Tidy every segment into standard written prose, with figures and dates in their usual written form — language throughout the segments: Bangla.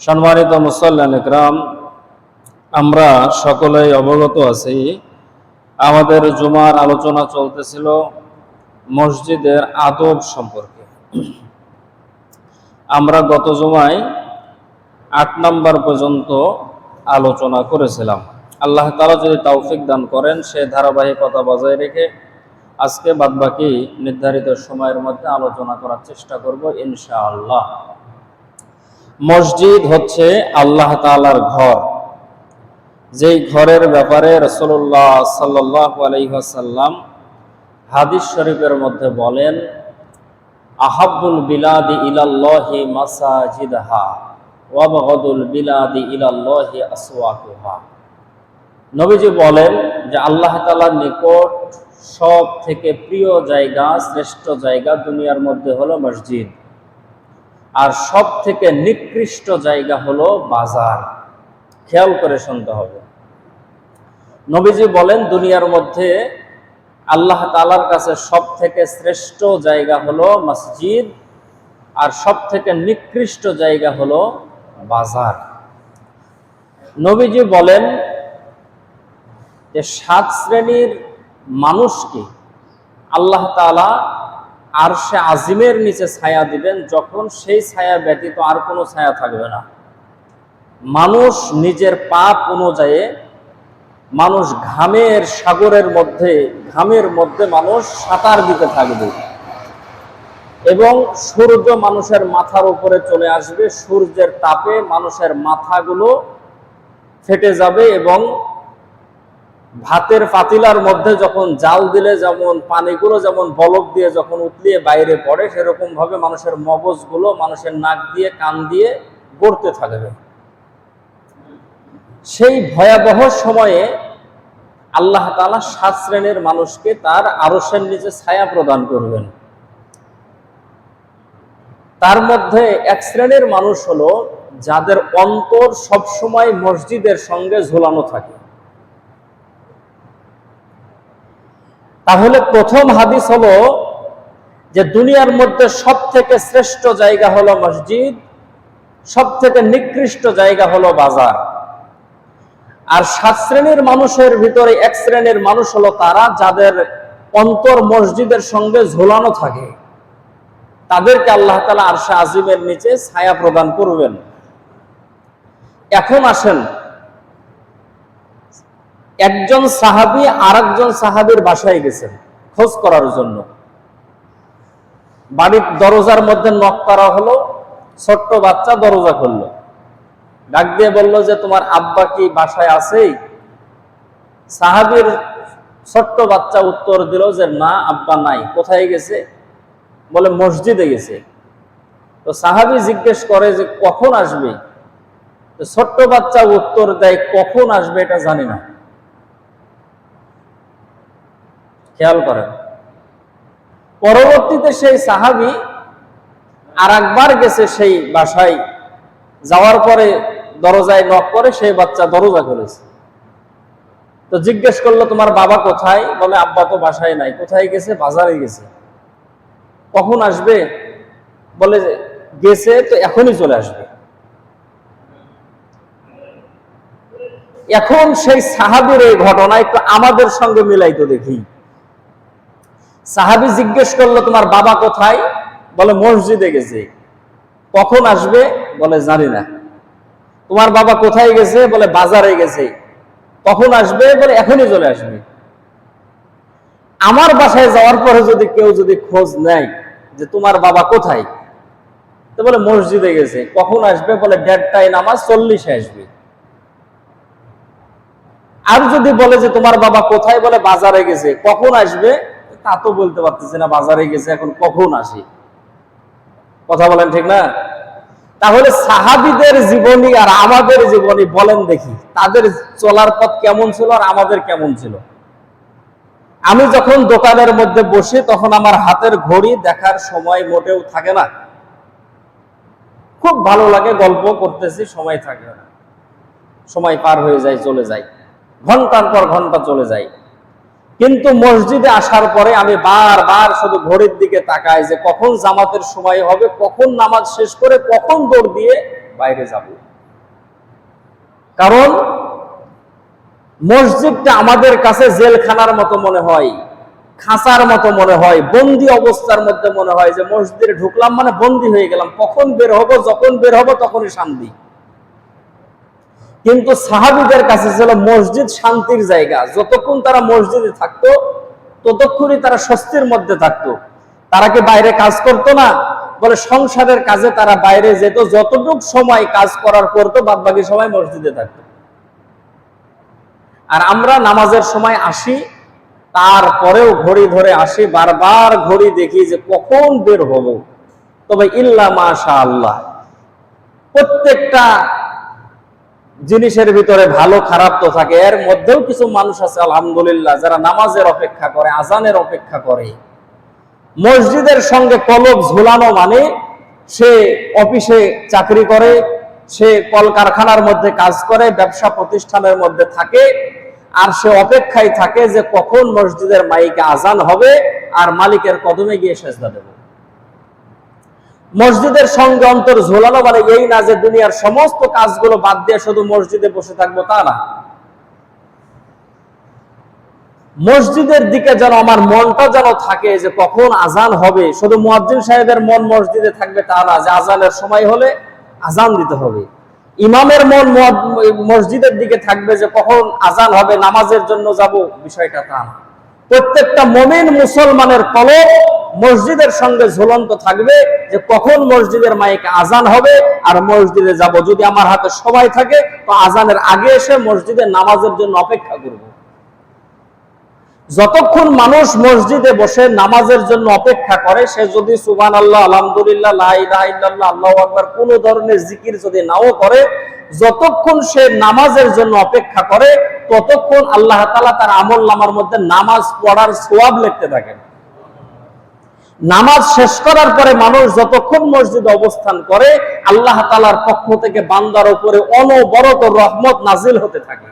সম্মানিত মুসল্লিয়ান ইকরাম, আমরা সকলেই অবগত আছি আমাদের জুমার আলোচনা চলতেছিল মসজিদের আদব সম্পর্কে। আমরা গত জুমায় 8 নম্বর পর্যন্ত আলোচনা করেছিলাম। আল্লাহ তাআলা যদি তৌফিক দান করেন সে ধারাবাহিকতা বজায় রেখে আজকে বাদবাকি নির্ধারিত সময়ের মধ্যে আলোচনা করার চেষ্টা করব ইনশাআল্লাহ। মসজিদ হচ্ছে আল্লাহ তাআলার ঘর, যেই ঘরের ব্যাপারে রাসূলুল্লাহ সাল্লাল্লাহু আলাইহি ওয়াসাল্লাম হাদিস শরীফের মধ্যে বলেন, আহাব্বুল বিলাদি ইলাল্লাহি মাসাজিদহা ওয়া আবগাদুল বিলাদি ইলাল্লাহি আসওয়াকুহা। নবীজি বলেন যে আল্লাহ তাআলার নিকট সব থেকে প্রিয় জায়গা, শ্রেষ্ঠ জায়গা দুনিয়ার মধ্যে হলো মসজিদ, আর সব থেকে নিকৃষ্ট জায়গা হলো বাজার। খেয়াল করে শুনতে হবে। নবীজি বলেন দুনিয়ার মধ্যে আল্লাহ তাআলার কাছে সব থেকে শ্রেষ্ঠ জায়গা হলো মসজিদ, আর সব থেকে নিকৃষ্ট জায়গা হলো বাজার। নবীজি বলেন যে 7 শ্রেণীর মানুষকে আল্লাহ তাআলা আরশে আজিমের নিচে ছায়া দিবেন, যখন সেই ছায়া ব্যতীত আর কোনো ছায়া থাকবে না। মানুষ নিজের পাপ অনুযায়ী, মানুষ ঘামের সাগরের মধ্যে, ঘামের মধ্যে মানুষ সাঁতার দিতে থাকবে, এবং সূর্য মানুষের মাথার উপরে চলে আসবে। সূর্যের তাপে মানুষের মাথাগুলো ফেটে যাবে, এবং ভাতের পাতিলার মধ্যে যখন জাল দিলে যেমন পানিগুলো যেমন বলক দিয়ে যখন উতলিয়ে বাইরে পড়ে, সেরকম ভাবে মানুষের মগজগুলো মানুষের নাক দিয়ে কান দিয়ে গড়তে থাকবে। সেই ভয়াবহ সময়ে আল্লাহ তাআলা 7 শ্রেণীর মানুষকে তার আরশের নিচে ছায়া প্রদান করবেন। তার মধ্যে 1 শ্রেণীর মানুষ হলো যাদের অন্তর সবসময় মসজিদের সঙ্গে ঝোলানো থাকে। তাহলে প্রথম হাদিস হলো যে দুনিয়ার মধ্যে সব থেকে শ্রেষ্ঠ জায়গা হলো মসজিদ, সব থেকে নিকৃষ্ট জায়গা হলো বাজার। আর 7 শ্রেণীর মানুষের ভিতরে 1 শ্রেণীর মানুষ হলো তারা যাদের অন্তর মসজিদের সঙ্গে ঝোলানো থাকে। তাদেরকে আল্লাহ তাআলা আরশে আজিমের নিচে ছায়া প্রদান করবেন। এখন আসেন, একজন সাহাবী আরেকজন সাহাবীর বাসায় গেছেন খোঁজ করার জন্য। বাড়ির দরজার মধ্যে নক করা হলো, ছোট্ট বাচ্চা দরজা খুললো, ডাক দিয়ে বলল যে তোমার আব্বা কি বাসায় আছেই? সাহাবীর ছোট্ট বাচ্চা উত্তর দিল যে না, আব্বা নাই। কোথায় গেছে? বলে মসজিদে গেছে। তো সাহাবী জিজ্ঞেস করে যে কখন আসবে? তো ছোট্ট বাচ্চা উত্তর দেয় কখন আসবে এটা জানি না। খেয়াল করেন, পরবর্তীতে সেই সাহাবী আর একবার গেছে সেই বাসায়, যাওয়ার পরে দরজায় নক করে সেই বাচ্চা দরজা খুলেছে। তো জিজ্ঞেস করলো তোমার বাবা কোথায়? বলে আব্বা তো বাসায় নাই। কোথায় গেছে? বাজারে গেছে। কখন আসবে? বলে গেছে তো এখনই চলে আসবে। এখন সেই সাহাবীর এই ঘটনা একটু আমাদের সঙ্গে মিলাইতে দেখি। সাহাবী জিজ্ঞেস করলো তোমার বাবা কোথায়? বলে মসজিদে গেছে। কখন আসবে? বলে জানি না। তোমার বাবা কোথায় গেছে? বলে বাজারে গেছে। কখন আসবে? বলে এখনই চলে আসবে। আমার বাসায় যাওয়ার পরে যদি কেউ যদি খোঁজ নেয় যে তোমার বাবা কোথায়, তো বলে মসজিদে গেছে। কখন আসবে? বলে 1:30টায় নামাজ, 40-এ আসবে। আর যদি বলে যে তোমার বাবা কোথায়? বলে বাজারে গেছে। কখন আসবে? তা তো বলতে পারতেছে না, বাজারে গেছে, এখন কখন আসে? কথা বলেন ঠিক না? তাহলে সাহাবীদের জীবনী আর আমাদের জীবনী বলেন দেখি, তাদের চলার পথ কেমন ছিল আর আমাদের কেমন ছিল? আমি যখন দোকানের মধ্যে বসি তখন আমার হাতের ঘড়ি দেখার সময় মোটেও থাকে না। খুব ভালো লাগে, গল্প করতেছি, সময় থাকে না, সময় পার হয়ে যায়, চলে যায়, ঘন্টার পর ঘন্টা চলে যায়। কিন্তু মসজিদে আসার পরে আমি বারবার শুধু ঘড়ির দিকে তাকাই যে কখন জামাতের সময় হবে, কখন নামাজ শেষ করে কখন দৌড় দিয়ে বাইরে যাব। কারণ মসজিদটা আমাদের কাছে জেলখানার মতো মনে হয়, খাঁচার মতো মনে হয়, বন্দি অবস্থার মধ্যে মনে হয় যে মসজিদে ঢুকলাম মানে বন্দি হয়ে গেলাম, কখন বের হব, যখন বের হব তখনই শান্তি। কিন্তু সাহাবীদের কাছে ছিল মসজিদ শান্তির জায়গা। যতক্ষণ তারা মসজিদে থাকতো ততক্ষণই তারা স্বস্তির মধ্যে থাকতো। তারা কি বাইরে কাজ করতো না? বলে সংসারের কাজে তারা বাইরে যেত, যতটুক সময় কাজ করার পর তো বাদ বাকি সময় মসজিদে থাকতো। আর আমরা নামাজের সময় আসি, তারপরেও ঘড়ি ধরে আসি, বারবার ঘড়ি দেখি যে কখন বের হব। তবে ইল্লা মাশাআল্লাহ, প্রত্যেকটা জিনিসের ভিতরে ভালো খারাপ তো থাকে। এর মধ্যেও কিছু মানুষ আছে আলহামদুলিল্লাহ যারা নামাজের অপেক্ষা করে, আজানের অপেক্ষা করে। মসজিদের সঙ্গে কলব ঝুলানো মানে সে অফিসে চাকরি করে, সে কলকারখানার মধ্যে কাজ করে, ব্যবসা প্রতিষ্ঠানের মধ্যে থাকে, আর সে অপেক্ষায় থাকে যে কখন মসজিদের মাইকে আজান হবে আর মালিকের কদমে গিয়ে সেজদা দেব। মসজিদের সঙ্গে অন্তর ঝোলানো মানে এই না যে দুনিয়ার সমস্ত কাজগুলো বাদ দিয়ে শুধু মসজিদে বসে থাকবো, তা না। মসজিদের দিকে যেন আমার মনটা যেন থাকে যে কখন আজান হবে। শুধু মুয়াজ্জিন সাহেবের মন মসজিদে থাকবে তা না, যে আজানের সময় হলে আজান দিতে হবে। ইমামের মন মসজিদের দিকে থাকবে যে কখন আজান হবে, নামাজের জন্য যাব, বিষয়টা তা না। প্রত্যেকটা মুমিন মুসলমানের কলব মসজিদের সঙ্গে ঝুলন্ত থাকবে যে কখন মসজিদের মাইকে আজান হবে আর মসজিদে যাব। যদি আমার হাতে সময় থাকে তো আজানের আগে এসে মসজিদের নামাজের জন্য অপেক্ষা করব। যতক্ষণ মানুষ মসজিদে বসে নামাজের জন্য অপেক্ষা করে, সে যদি সুবহানাল্লাহ, আলহামদুলিল্লাহ, লা ইলাহা ইল্লাল্লাহ, আল্লাহু আকবার কোন ধরনের জিকির যদি নাও করে, যতক্ষণ সে নামাজের জন্য অপেক্ষা করে ততক্ষণ আল্লাহ তাআলা তার আমলনামার মধ্যে নামাজ পড়ার সওয়াব লিখতে থাকেন। নামাজ শেষ করার পরে মানুষ যতক্ষণ মসজিদে অবস্থান করে আল্লাহ তাআলার পক্ষ থেকে বান্দার উপরে অনবরত রহমত নাজিল হতে থাকে।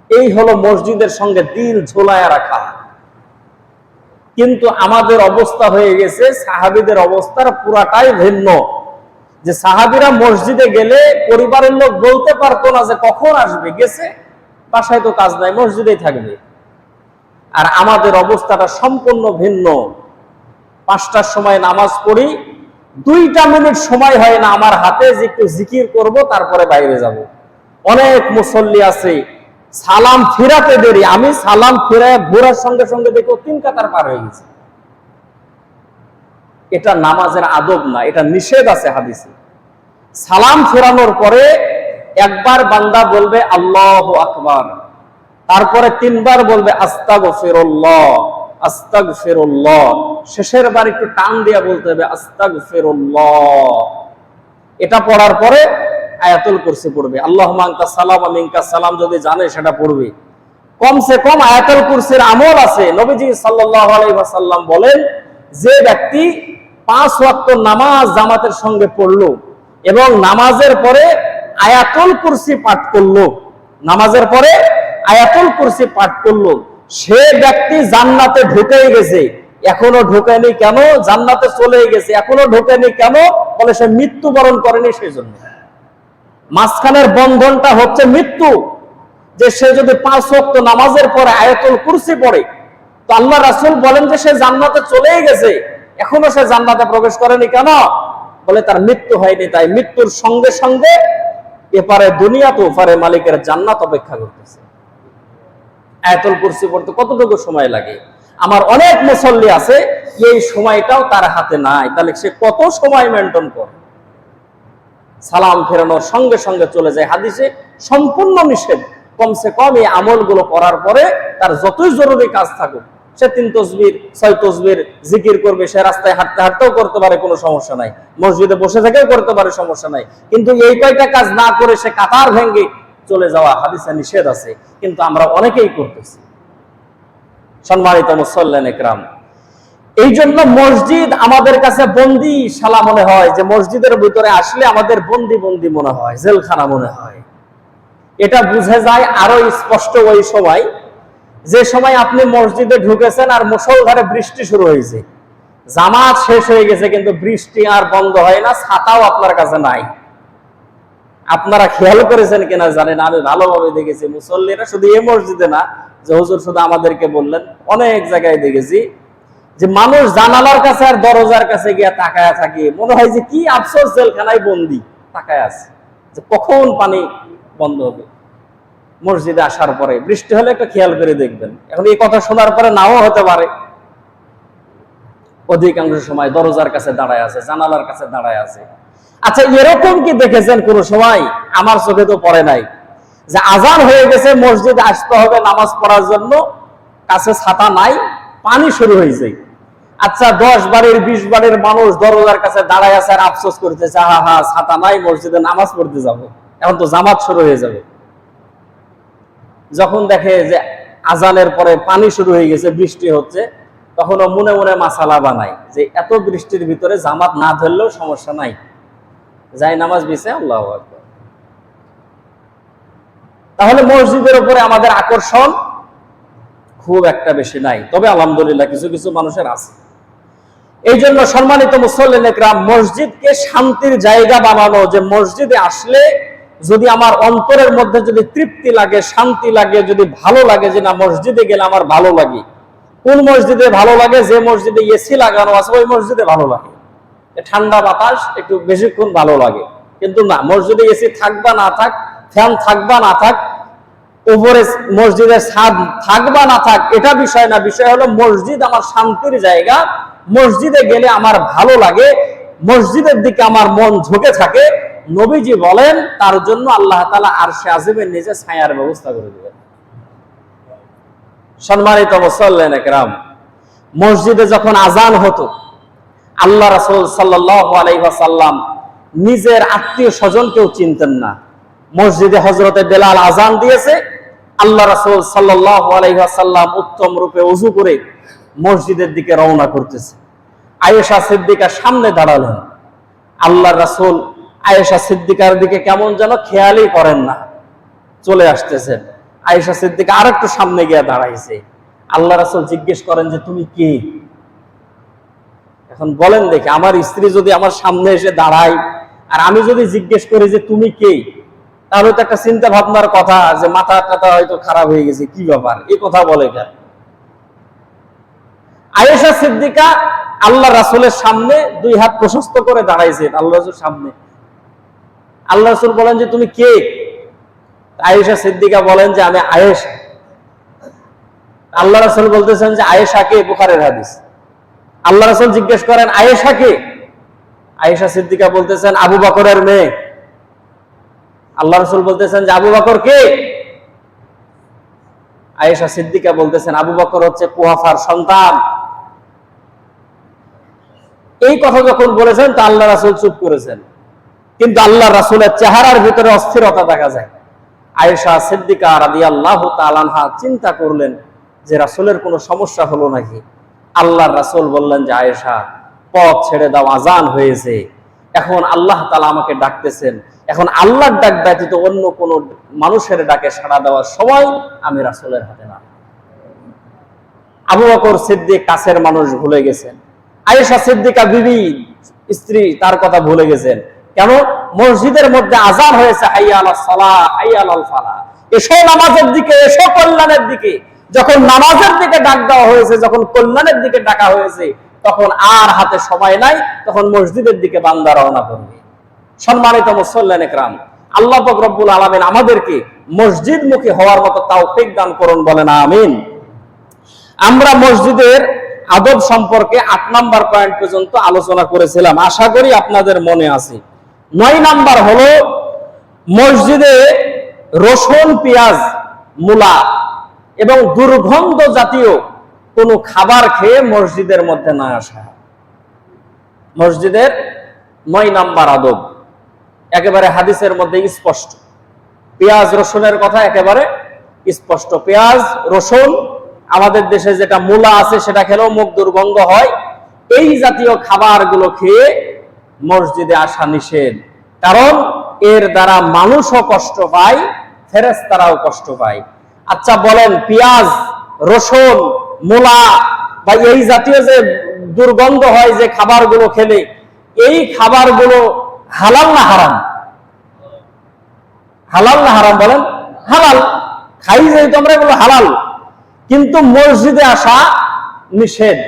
এই হলো মসজিদের সঙ্গে দিল ঝোলায় রাখা। কিন্তু আমাদের অবস্থা হয়ে গেছে সাহাবীদের অবস্থার পুরাটাই ভিন্ন। যে সাহাবীরা মসজিদে গেলে পরিবারের লোক বলতে পারতো না যে কখন আসবে, গেছে, বাসায় তো কাজ নাই, মসজিদেই থাকবে। আর আমাদের অবস্থাটা সম্পূর্ণ ভিন্ন। 5টার সময় নামাজ পড়ি, 2টা মিনিট সময় হয় না আমার হাতে যে একটু জিকির করব তারপরে বাইরে যাব। অনেক মুসল্লি আছে সালাম ফিরাতে দেরি, আমি সালাম ফিরায় ঘোরার সঙ্গে সঙ্গে দেখো 3 কাতার পার হয়ে গেছে। এটা নামাজের আদব না, এটা নিষেধ আছে হাদিসে। সালাম ফেরানোর পরে একবার বান্দা বলবে আল্লাহু আকবার, তারপরে 3 বার বলবে আস্তাগফিরুল্লাহ, আস্তাগফিরুল্লাহ, শেষের বার একটু টান দিয়ে বলতে হবে আস্তাগফিরুল্লাহ। এটা পড়ার পরে আয়াতুল কুরসি পড়বে। আল্লাহুম্মা আনতাস সালাম ওয়া মিনকাস সালাম যদি জানে সেটা পড়বে। কমসে কম আয়াতুল কুরসির আমল আছে। নবীজি সাল্লাল্লাহু আলাইহি ওয়াসাল্লাম বলেন, যে ব্যক্তি 5 ওয়াক্ত নামাজ জামাতের সঙ্গে পড়লো এবং নামাজের পরে আয়াতুল কুরসি পাঠ করলো, নামাজের পরে আয়াতুল কুরসি পাঠ করলো, সে ব্যক্তি জান্নাতে ঢুকেই গেছে। এখনো ঢোকেনি কেন? জান্নাতে চলে গেছে। এখনো ঢোকেনি কেন? বলে সে মৃত্যুবরণ করেনি সেই জন্য। মাঝখানের বন্ধনটা হচ্ছে মৃত্যু। যে সে যদি 5 ওয়াক্ত নামাজের পরে আয়াতুল কুরসি পড়ে তো আল্লাহ রাসূল বলেন যে সে জান্নাতে চলেই গেছে, এখনো সে জান্নাতে প্রবেশ করেনি কেন? বলে তার মৃত্যু হয়নি। তাই মৃত্যুর সঙ্গে সঙ্গে এপারে দুনিয়া তো ওপারে মালিকের জান্নাত অপেক্ষা করতেছে। আয়াতুল কুরসি পড়তে কতটুকু সময় লাগে? আমার অনেক মুসল্লি আছে এই সময়টাও তার হাতে নাই, তাহলে সে কত সময় মেনটেন করে? সালাম ফেরানোর সঙ্গে সঙ্গে চলে যায়। হাদিসে সম্পূর্ণ নিষেধ। কমসে কম এই আমলগুলো করার পরে তার যতই জরুরি কাজ থাকুক, সে 3 তাসবিহ 6 তাসবিহ জিকির করবে, সে রাস্তায় হাঁটতে হাঁটতেও করতে পারে, কোনো সমস্যা নাই, মসজিদে বসে থেকেও করতে পারে, সমস্যা নাই। কিন্তু এই কয়টা কাজ না করে সে কাতার ভেঙে চলে যাওয়া হাদিসে নিষেধ আছে, কিন্তু আমরা অনেকেই করতেছি। সম্মানিত মুসল্লিন ইকরাম, এই জন্য মসজিদ আমাদের কাছে বন্দিশালা মনে হয়, যে মসজিদের ভিতরে আসলে আমাদের বন্দি বন্দি মনে হয়, জেলখানা মনে হয়। এটা বুঝে যায় আরো স্পষ্ট ওই সময়, যে সময় আপনি মসজিদে ঢুকেছেন আর মুষলধারে বৃষ্টি শুরু হয়েছে, জামাত শেষ হয়ে গেছে কিন্তু বৃষ্টি আর বন্ধ হয় না, ছাতাও আপনার কাছে নাই। আপনারা খেয়াল করেছেন কিনা জানেন, আমি ভালোভাবে দেখেছি মুসল্লিরা শুধু এই মসজিদে না, যে হুজুর শুধু আমাদেরকে বললেন, অনেক জায়গায় দেখেছি যে মানুষ জানালার কাছে আর দরজার কাছে গিয়ে তাকায়া থাকে, মনে হয় যে কি আফসোস জেলখানায় বন্দি তাকায় আছে, যে কখন পানি বন্ধ হবে। মসজিদে আসার পরে বৃষ্টি হলে একটু খেয়াল করে দেখবেন। এখন এই কথা শোনার পরে নাও হতে পারে, অধিকাংশ সময় দরজার কাছে দাঁড়ায় আছে, জানালার কাছে দাঁড়ায় আছে। আচ্ছা, এরকম কি দেখেছেন কোন সময়? আমার চোখে তো পড়ে নাই যে আজান হয়ে গেছে, মসজিদে আসতে হবে নামাজ পড়ার জন্য, কাছে ছাতা নাই, পানি শুরু হয়েছে। আচ্ছা, 10 বাড়ির 20 বাড়ির মানুষ দরজার কাছে দাঁড়ায় আছে আর আফসোস করতেছে, হা হা ছাতা নাই, মসজিদে নামাজ পড়তে যাবো, এখন তো জামাত শুরু হয়ে যাবে। যখন দেখে যে আজানের পরে পানি শুরু হয়ে গেছে, বৃষ্টি হচ্ছে, তখনও মনে মনে মাসালা বানায় যে এত বৃষ্টির ভিতরে জামাত না ধরলেও সমস্যা নাই, যাই নামাজ বিছে আল্লাহু আকবার। তাহলে মসজিদের উপরে আমাদের আকর্ষণ খুব একটা বেশি নাই, তবে আলহামদুলিল্লাহ কিছু কিছু মানুষের আছে। এই জন্য সম্মানিত মুসল্লিন ইকরাম, মসজিদকে শান্তির জায়গা বানানো, যে মসজিদে আসলে যদি আমার অন্তরের মধ্যে যদি তৃপ্তি লাগে, শান্তি লাগে, যদি ভালো লাগে যে না মসজিদে গেলে আমার ভালো লাগে। কোন মসজিদে ভালো লাগে? যে মসজিদে এসি লাগানো আছে ওই মসজিদে ভালো লাগে, ঠান্ডা বাতাস একটু বেশিক্ষণ ভালো লাগে। কিন্তু না, মসজিদে এসি থাকবা না থাক, ফ্যান থাকবা না থাক, উপরে মসজিদের ছাদ থাকবা না থাক, এটা বিষয় না। বিষয় হলো মসজিদ আমার শান্তির জায়গা, মসজিদে গেলে আমার ভালো লাগে, মসজিদের দিকে আমার মন ঝুঁকে থাকে। নবীজি বলেন তার জন্য আল্লাহ তাআলা আরশে আজিমের নিচে ছায়ার ব্যবস্থা করে দিবেন। সম্মানিত মুসল্লিন ইকরাম, মসজিদে যখন আজান হতো, আল্লাহ রাসূল সাল্লাল্লাহু আলাইহি ওয়াসাল্লাম নিজের আত্মীয় স্বজনকেও চিনতেন না। মসজিদে হযরতে বেলাল আজান দিয়েছে, আল্লাহ রাসূল সাল্লাল্লাহু আলাইহি ওয়াসাল্লাম উত্তম রূপে ওযু করে মসজিদের দিকে রওনা করতেছে। আয়েশা সিদ্দিকা সামনে দাঁড়ালেন। আল্লাহ রাসূল আয়েশা সিদ্দিকার দিকে কেমন যেন খেয়ালই করেন না, চলে আসতেছেন। আয়েশা সিদ্দিকা আরেকটু সামনে গিয়ে দাঁড়াইছে। আল্লাহ রাসূল জিজ্ঞেস করেন যে তুমি কে? এখন বলেন দেখি, আমার স্ত্রী যদি আমার সামনে এসে দাঁড়ায় আর আমি যদি জিজ্ঞেস করি যে তুমি কে, তাহলে তো একটা চিন্তা ভাবনার কথা যে মাথা টাথা হয়তো খারাপ হয়ে গেছে, কি ব্যাপার, এই কথা বলে কেন? আয়েশা সিদ্দিকা আল্লাহ রাসূলের সামনে 2 হাত প্রশস্ত করে দাঁড়াইছেন আল্লাহ রাসূলের সামনে। আল্লাহ রাসূল বলেন যে তুমি কে? আয়েশা সিদ্দিকা বলেন যে আমি আয়েশা। আল্লাহ রাসূল বলতেছেন যে আয়েশা কে? বুখারীর হাদিস। আল্লাহ রাসূল জিজ্ঞেস করেন আয়েশা কে? আয়েশা সিদ্দিকা বলতেছেন আবু বকরের মেয়ে। আল্লাহ রাসূল বলতেছেন যে আবু বকর কে? আয়েশা সিদ্দিকা বলতেছেন আবু বকর হচ্ছে কুহাফার সন্তান। এই কথা যখন বলেছেন তা আল্লাহ রাসূল চুপ করেছেন, কিন্তু আল্লাহ রাসূলের চেহারার ভিতরে অস্থিরতা দেখা যায়। আয়েশা সিদ্দিকা রাদিয়াল্লাহু তাআলা আনহা চিন্তা করলেন যে রাসূলের কোনো সমস্যা হলো নাকি। আল্লাহর রাসূল বললেন যে আয়েশা, পথ ছেড়ে দাও, আজান হয়েছে, এখন আল্লাহ তাআলা আমাকে ডাকতেছেন, এখন আল্লাহর ডাক ব্যতীত অন্য কোনো মানুষের ডাকে সাড়া দেওয়ার সময় আমি রাসূলের হাতে না। আবু বকর সিদ্দিক কাছের মানুষ ভুলে গেছেন, আয়েশা সিদ্দিকা বিবি স্ত্রী তার কথা ভুলে গেছেন। কেন? মসজিদের মধ্যে আজান হয়েছে, হাইয়া আলাস সালাহ, হাইয়া আলাল ফালাহ, এসো নামাজের দিকে, এসো কল্যাণের দিকে। যখন নামাজের দিকে ডাক দেওয়া হয়েছে, যখন কল্যাণের দিকে ডাকা হয়েছে, তখন আর হাতে সময় নাই, তখন মসজিদের দিকে বান্দা রওনা করবে। সম্মানিত মুসল্লিন ইকরাম, আল্লাহ পাক রব্বুল আলামিন আমাদেরকে মসজিদমুখী হওয়ার মতো তৌফিক দান করুন, বলেন আমিন। আমরা মসজিদের আদব সম্পর্কে 8 নাম্বার পয়েন্ট পর্যন্ত আলোচনা করেছিলাম, আশা করি আপনাদের মনে আছে। 9 নাম্বার হলো মসজিদে রসুন, পেঁয়াজ, মূলা এবং দুর্গন্ধ জাতীয় কোনো খাবার খেয়ে মসজিদের মধ্যে না আসা। মসজিদের 9 নাম্বার আদব একেবারে হাদিসের মধ্যে স্পষ্ট। পেঁয়াজ রসুনের কথা একেবারে স্পষ্ট। পেঁয়াজ রসুন, আমাদের দেশে যেটা মূলা আছে সেটা খেলেও মুখ দুর্গন্ধ হয়, এই জাতীয় খাবারগুলো খেয়ে মসজিদে আসা নিষেধ। কারণ এর দ্বারা মানুষও কষ্ট পায়, ফেরেশতারাও কষ্ট পায়। আচ্ছা বলেন, পেঁয়াজ রসুন মূলা বা এই জাতীয় যে দুর্গন্ধ হয় যে খাবারগুলো খেলে, এই খাবারগুলো হালাল না হারাম? হালাল না হারাম বলেন? হালাল। খাই যেহেতু আমরা এগুলো হালাল, কিন্তু মসজিদে আসা নিষেধ।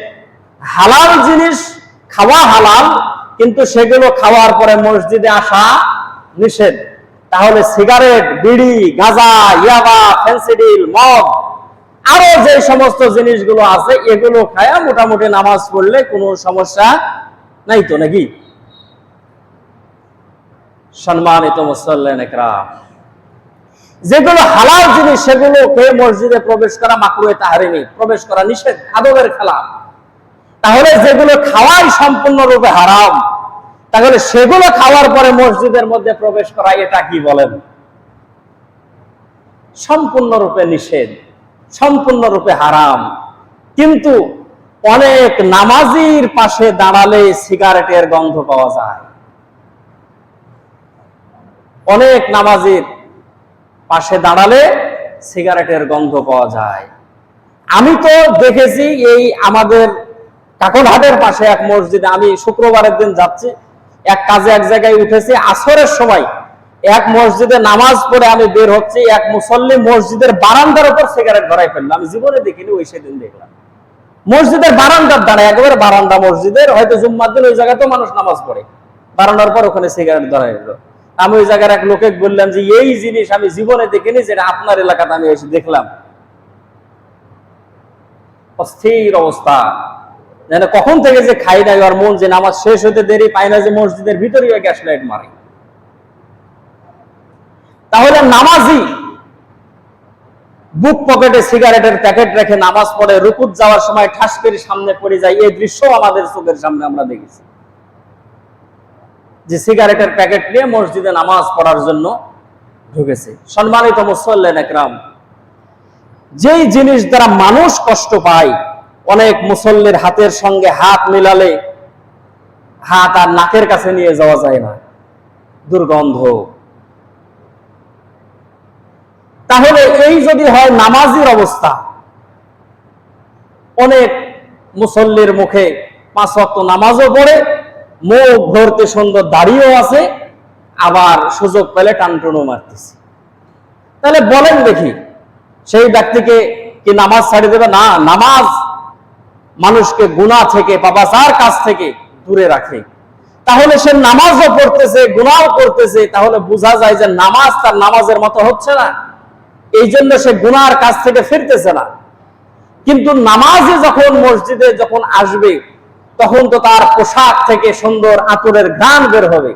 হালাল জিনিস খাওয়া হালাল, কিন্তু সেগুলো খাওয়ার পরে মসজিদে আসা নিষেধ। তাহলে সিগারেট, বিড়ি, গাঁজা, ইয়াবা, ফেন্সিডিল, মদ, আরো যে সমস্ত জিনিসগুলো আছে এগুলো খায়া মোটামুটি নামাজ পড়লে কোনো সমস্যা নাই তো নাকি? সম্মানিত মুসল্লিন ইকরাম, যেগুলো হালাল জিনিস সেগুলোকে মসজিদে প্রবেশ করা মাকরুহে তাহরিমি, প্রবেশ করা নিষেধ, আদবের খেলাফ। তাহলে যেগুলো খাওয়াই সম্পূর্ণরূপে হারাম, তাহলে সেগুলো খাওয়ার পরে মসজিদের মধ্যে প্রবেশ করা এটা কি বলেন? সম্পূর্ণরূপে নিষেধ, সম্পূর্ণরূপে হারাম। কিন্তু অনেক নামাজির পাশে দাঁড়ালে সিগারেটের গন্ধ পাওয়া যায়। অনেক নামাজির পাশে দাঁড়ালে সিগারেটের গন্ধ পাওয়া যায়। আমি তো দেখেছি এই আমাদের কাকরহাটের পাশে এক মসজিদে, আমি শুক্রবারের দিন যাচ্ছি, এক কাজে এক জায়গায় উঠেছি, আসরের সময় এক মসজিদে নামাজ পড়ে আমি বের হচ্ছি, এক মুসল্লি মসজিদের বারান্দার উপর সিগারেট ধরাই ফেললো। আমি জীবনে দেখিনি, ওই সেদিন দেখলাম মসজিদের বারান্দার দাঁড়ায়, একেবারে বারান্দা মসজিদের, হয়তো জুম্মার দিন ওই জায়গাতেও মানুষ নামাজ পড়ে, বারান্দার পর ওখানে সিগারেট ধরাই ফেললো। আমি ওই জায়গার এক লোকে বললাম যে এই জিনিস আমি জীবনে দেখিনি, যেটা আপনার এলাকাতে আমি এসে দেখলাম। অস্থির অবস্থা, যেন কখন থেকে যে খাই নাই ওর মন, যে নামাজ শেষ হতে দেরি পায় না, যে মসজিদের ভিতরে গ্যাস লাইট মারে। তাহলে নামাজি বুক পকেটে সিগারেটের প্যাকেট রেখে নামাজ পড়ে, রুকুত যাওয়ার সময় ঠাস করে সামনে পড়ে যায়, এই দৃশ্য আমাদের চোখের সামনে আমরা দেখেছি, যে সিগারেটের প্যাকেট নিয়ে মসজিদে নামাজ পড়ার জন্য ঢুকেছে। সম্মানিত মুসল্লিন ইকরাম, যেই জিনিস দ্বারা মানুষ কষ্ট পায়, অনেক মুসল্লির হাতের সঙ্গে হাত মিলালে হাত আর নাকের কাছে নিয়ে যাওয়া যায় না, দুর্গন্ধ। তাহলে এই যদি হয় নামাজির অবস্থা, অনেক মুসল্লির মুখে 5 ওয়াক্ত নামাজও পড়ে, মুখ ভর্তি সুন্দর দাড়িও আছে, আবার সুযোগ পেলে টানটুনো মারতেছে। তাহলে বলেন দেখি, সেই ব্যক্তিকে কি নামাজ ছাড়ি দেবে? না, নামাজ মানুষকে গুনাহ থেকে, পাপাচার কাজ থেকে দূরে রাখে। তাহলে সে নামাজও পড়তেছে, গুনাহও করতেছে, তাহলে বোঝা যায় যে নামাজ তার নামাজের মতো হচ্ছে না, এই জন্য সে গুনাহর কাজ থেকে ফিরতেছে না। কিন্তু নামাজে যখন মসজিদে যখন আসবে, তখন তো তার পোশাক থেকে সুন্দর আতরের ঘ্রাণ বের হবে,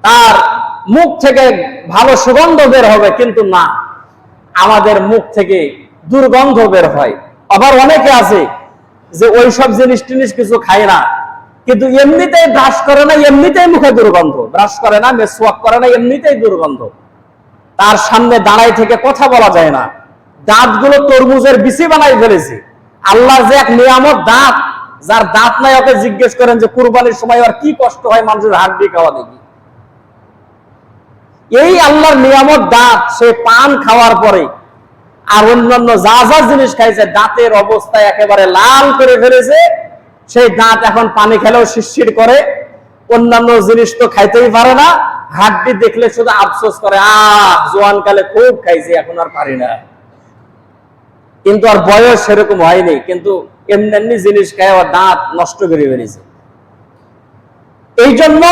তার মুখ থেকে ভালো সুগন্ধ বের হবে, কিন্তু না, আমাদের মুখ থেকে দুর্গন্ধ বের হয়। আবার অনেকে আছে যে ওইসব জিনিস টিনিস কিছু খায় না, কিন্তু এমনিতেই ব্রাশ করে না, এমনিতেই মুখে দুর্গন্ধ, ব্রাশ করে না, মেসওয়াক করে না, এমনিতেই দুর্গন্ধ। তার সামনে দাঁড়াই থেকে কথা বলা যায় না, দাঁতগুলো তরমুজের বিচি বানাই ফেলেছে। আল্লাহর যে এক নিয়ামত দাঁত, যার দাঁত নাই ওকে জিজ্ঞেস করেন যে কুরবানির সময় আর কি কষ্ট হয় মানুষের হাড্ডি খাওয়া দেখি। এই আল্লাহর নিয়ামত দাঁত, সে পান খাওয়ার পরে আর অন্যান্য যা যা জিনিস খাইছে, দাঁতের অবস্থা একেবারে লাল করে ফেলেছে। সেই দাঁত এখন পানি খেলেও শিরশির করে, অন্যান্য জিনিস তো খাইতেই পারে না, হাড্ডি দেখলে শুধু আফসোস করে, জোয়ান কালে খুব খাইছি, এখন আর পারি না। কিন্তু আর বয়স সেরকম হয়নি, কিন্তু এমনি এমনি জিনিস খায় আর দাঁত নষ্ট করে ফেলেছে। এই জন্য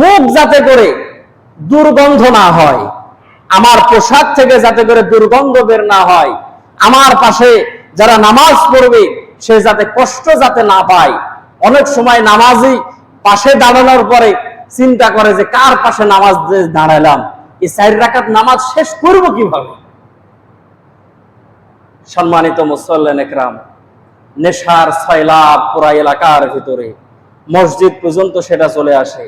মুখ যাতে করে দুর্গন্ধ না হয়, আমার পোশাক থেকে যাতে করে দুর্গন্ধ বের না হয়, আমার পাশে যারা নামাজ পড়বে সে যাতে কষ্ট যাতে না পায়। অনেক সময় নামাজি পাশে দাঁড়ানোর পরে চিন্তা করে যে কার পাশে নামাজ দাঁড়ালাম, এই 4 রাকাত নামাজ শেষ করব কিভাবে। সম্মানিত মুসল্লিন ইকরাম, নেশার সয়লাব পুরা এলাকার ভিতরে, মসজিদ পর্যন্ত সেটা চলে আসে।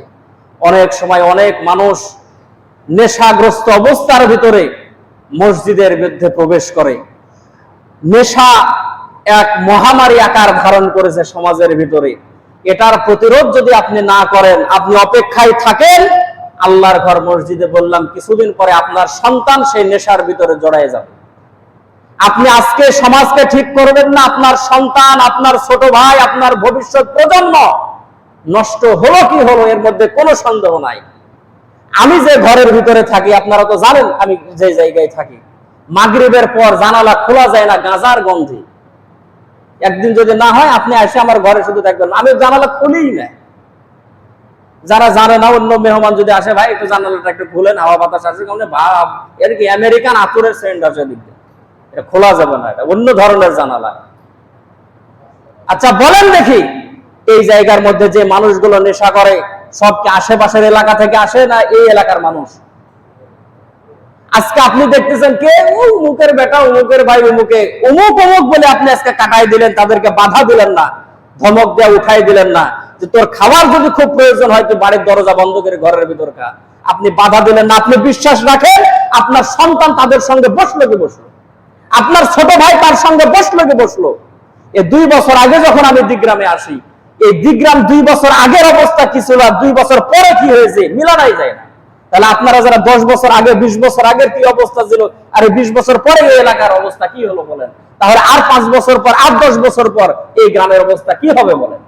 অনেক সময় অনেক মানুষ নেশাগ্রস্ত অবস্থার ভিতরে মসজিদের মধ্যে প্রবেশ করে। নেশা এক মহামারী আকার ধারণ করেছে সমাজের ভিতরে। এটার প্রতিরোধ যদি আপনি না করেন, আপনি অপেক্ষায় থাকেন, আল্লাহর ঘর মসজিদে বললাম কিছুদিন পরে আপনার সন্তান সেই নেশার ভিতরে জড়ায় যাবে। আপনি আজকে সমাজকে ঠিক করবেন না, আপনার সন্তান, আপনার ছোট ভাই, আপনার ভবিষ্যৎ প্রজন্ম নষ্ট হলো কি হলো, এর মধ্যে কোনো সন্দেহ নাই। আমি যে ঘরের ভিতরে থাকি, আপনারা তো জানেন আমি যে জায়গায় থাকি, মাগরিবের পর জানালা খোলা যায় না গাঁজার গন্ধে। একদিন যদি না হয়, আপনি এসে আমার ঘরে শুধু দেখবেন, আমি জানালা খুলিই না। যারা জানে না, অন্য মেহমান যদি আসে, ভাই একটু জানালাটা একটু খুলেন, হাওয়া বাতাস আসে, ভাব এর কি আমেরিকান আতরের সেন্ট আছে দিক দিয়ে, এটা খোলা যাবে না, এটা অন্য ধরনের জানালা। আচ্ছা বলেন দেখি, এই জায়গার মধ্যে যে মানুষগুলো নেশা করে সব কি আশেপাশের এলাকা থেকে আসে না এই এলাকার মানুষ? আজকে আপনি দেখতেছেন কে অমুকের বেটা, অমুকের ভাই, অমুকে অমুক অমুক বলে আপনি আজকে কাটাই দিলেন, তাদেরকে বাধা দিলেন না, ধমক দিয়ে উঠাই দিলেন না, যে তোর খাবার যদি খুব প্রয়োজন হয় তুই বাড়ির দরজা বন্ধ করে ঘরের ভিতর খা। আপনি বাধা দিলেন না। আপনি বিশ্বাস রাখেন আপনার সন্তান তাদের সঙ্গে বসলো কি বসলো, আপনার ছোট ভাই তার সঙ্গে বসলো কি বসলো। এই 2 বছর আগে যখন আমি দিগ্রামে আসি, এই দিগ্রাম 2 বছর আগের অবস্থা কি ছিল আর 2 বছর পরে কি হয়েছে মিলানাই যায় না। তাহলে আপনারা যারা 10 বছর আগে 20 বছর আগের কি অবস্থা ছিল আর 20 বছর পরে এই এলাকার অবস্থা কি হলো বলেন? তাহলে আর 5 বছর পর আর 10 বছর পর এই গ্রামের অবস্থা কি হবে বলেন?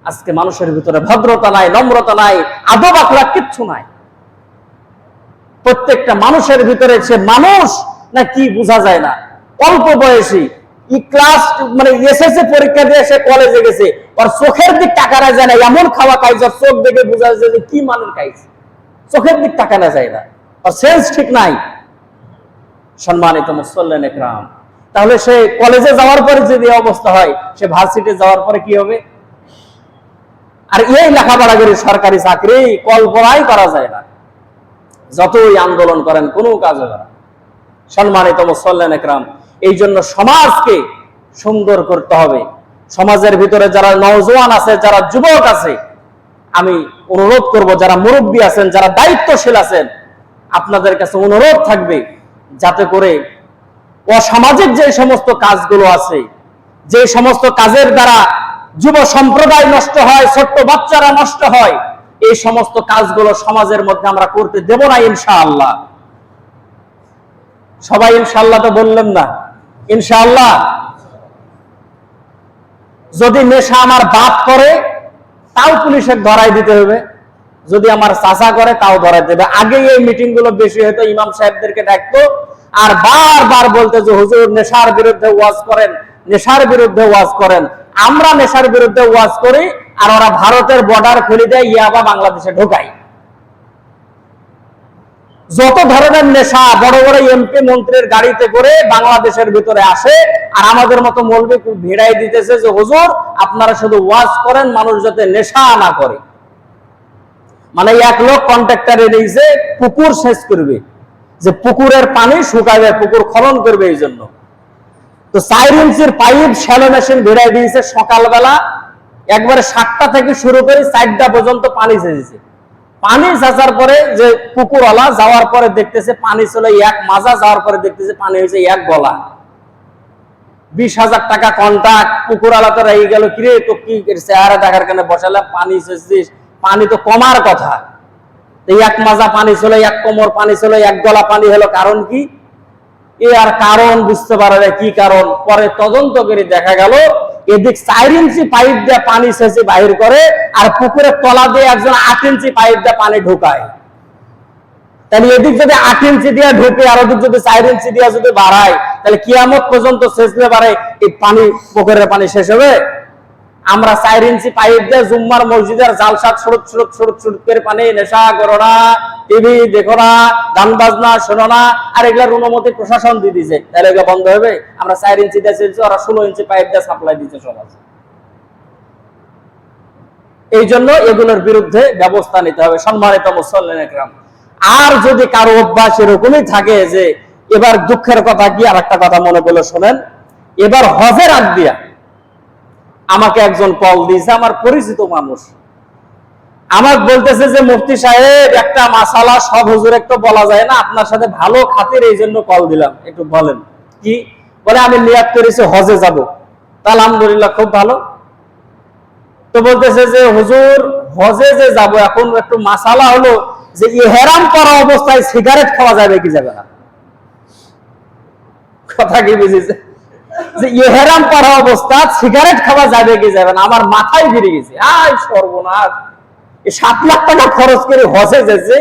আজকে মানুষের ভিতরে ভদ্রতা নাই, নম্রতা নাই, আদব আখলাক কিচ্ছু নাই। প্রত্যেকটা মানুষের ভিতরে সে মানুষ না কি বোঝা যায় না। অল্প বয়সী ক্লাস মানে এসএসসি পরীক্ষা দিয়ে সে কলেজে গেছে, আর চোখের দিক তাকানো যায় না, এমন খাওয়া খাইছে চোখ দেখে বোঝা যায় যে কি মানুষ খাইছে, চোখের দিক তাকানো যায় না, আর সেন্স ঠিক নাই। সম্মানিত মুসল্লিন ইকরাম, তাহলে সে কলেজে যাওয়ার পরে যদি অবস্থা হয়, সে ভার্সিটি যাওয়ার পরে কি হবে? আর এই লেখাপড়া করে সরকারি চাকরি কল্পনাই করা যায় না। যতই আন্দোলন করেন কোনো কাজ হবে না। সম্মানিত মুসল্লিন ইকরাম, এই জন্য সমাজকে সুন্দর করতে হবে। সমাজের ভিতরে যারা নওজোয়ান আছে, যারা যুবক আছে, আমি অনুরোধ করব, যারা মুরব্বী আছেন, যারা দায়িত্বশীল আছেন, আপনাদের কাছে অনুরোধ থাকবে যাতে করে অসামাজিক যে সমস্ত কাজগুলো আছে, যে সমস্ত কাজের দ্বারা যুব সম্প্রদায় নষ্ট হয়, ছোট্ট বাচ্চারা নষ্ট হয়, এই সমস্ত কাজগুলো সমাজের মধ্যে আমরা করতে দেব না ইনশাআল্লাহ। সবাই ইনশাআল্লাহ তো বললেন না? ইনশাআল্লাহ। যদি নেশা আমার বাপ করে তাও পুলিশের ধরাই দিতে হবে, যদি আমার চাচা করে তাও ধরাই দেবে। আগে এই মিটিং গুলো বেশি হতো, ইমাম সাহেবদেরকে ডাকতো আর বারবার বলতে যে হুজুর নেশার বিরুদ্ধে ওয়াজ করেন, নেশার বিরুদ্ধে ওয়াজ করেন। আমরা নেশার বিরুদ্ধে ওয়াজ করি আর ওরা ভারতের বর্ডার খুলে দেয়, ইয়াবা বাংলাদেশে ঢোকায়। যত ধরনের নেশা বড় বড় এমপি মন্ত্রীর গাড়িতে করে বাংলাদেশের ভিতরে আসে, আর আমাদের মতো মৌলবি ভিড়াই দিতেছে যে হুজুর আপনারা শুধু ওয়াজ করেন, মানুষ যাতে নেশা না করে। মানে এক লোক কন্ট্রাক্টরে নিয়েছে পুকুর সেচ করবে, যে পুকুরের পানি শুকাবে, পুকুর খনন করবে। এই জন্য তো 4 ইঞ্চির পাইপ শ্যালো মেশিন ভিড়াই দিয়েছে। সকালবেলা একবারে 7টা থেকে শুরু করে 4টা পর্যন্ত পানি ছেঁচেছে। পানি ছাঁচার পরে যে পুকুরওয়ালা যাওয়ার পরে দেখতেছে পানি চলে 1 মাজা, যাওয়ার পরে দেখতেছে পানি হয়েছে 1 গলা। 20,000 টাকা কন্ট্রাক্ট। পুকুরওয়ালা তো রেগে গেল, কিরে তো কি চেহারা দেখার কারণে বসালাম, পানি ছেঁচছিস, পানি তো কমার কথা। 1 মাজা পানি চলে, 1 কোমর পানি চলে, 1 গলা পানি হলো, কারণ কি? এ আর কারণ বুঝতে পারে না কি কারণ। পরে তদন্ত করে দেখা গেল এদিক 4 ইঞ্চি পাইপ দিয়ে পানি সেচে বাহির করে, আর পুকুরের তলা দিয়ে একজন 8 ইঞ্চি পাইপ দিয়ে পানি ঢোকায়। তাহলে এদিক যদি 8 ইঞ্চি দিয়ে ঢুকে আর ওদিক যদি 4 ইঞ্চি দিয়ে যদি বাড়ায়, তাহলে কিয়ামত পর্যন্ত সেচতে পারে এই পানি, পুকুরের পানি শেষ হবে? আমরা 4 ইঞ্চি পাইপ দিয়ে জুম্মার মসজিদের জালসাত শুরুত শুরুত শুরুত শুরুত করে পানি, নেশা করো না, টিভি দেখো না, গান বাজনা শোনো না, আর এগুলার অনুমতি প্রশাসন দিয়ে দিছে, তাহলে এগুলো বন্ধ হবে? আমরা 4 ইঞ্চি দিয়ে চলছি, ওরা 16 ইঞ্চি পাইপ দিয়ে সাপ্লাই দিচ্ছে সমাজ। এই জন্য এগুলোর বিরুদ্ধে ব্যবস্থা নিতে হবে। সম্মানিত মুসল্লিন ইকরাম, আর যদি কারো অভ্যাস এরকমই থাকে যে, এবার দুঃখের কথা কি, আর একটা কথা মনে বলে শোনেন, এবার হজের আগ দিয়া আমাকে একজন কল দিয়েছে, আমার পরিচিত মানুষ। আমাকে বলতেছে যে মুফতি সাহেব একটা মাসালা সব হুজুরে তো বলা যায় না, আপনার সাথে ভালো খাতির এই জন্য কল দিলাম, একটু বলেন। কি বলে? আমি নিয়াত করেছি হজে যাব। আলহামদুলিল্লাহ, খুব ভালো। তো বলতেছে যে হুজুর হজে যে যাব, এখন একটু মাসালা হলো যে ইহরাম করা অবস্থায় সিগারেট খাওয়া যাবে কি যাবে না? কথা কি বুঝেছে? যে ইহরাম করা অবস্থা সিগারেট খাওয়া যাবে কি যাবে না? আমার মাথায় ঘিরে গেছে, আয় সর্বনাশ, 7 লাখ টাকা খরচ করে হজে যেছে,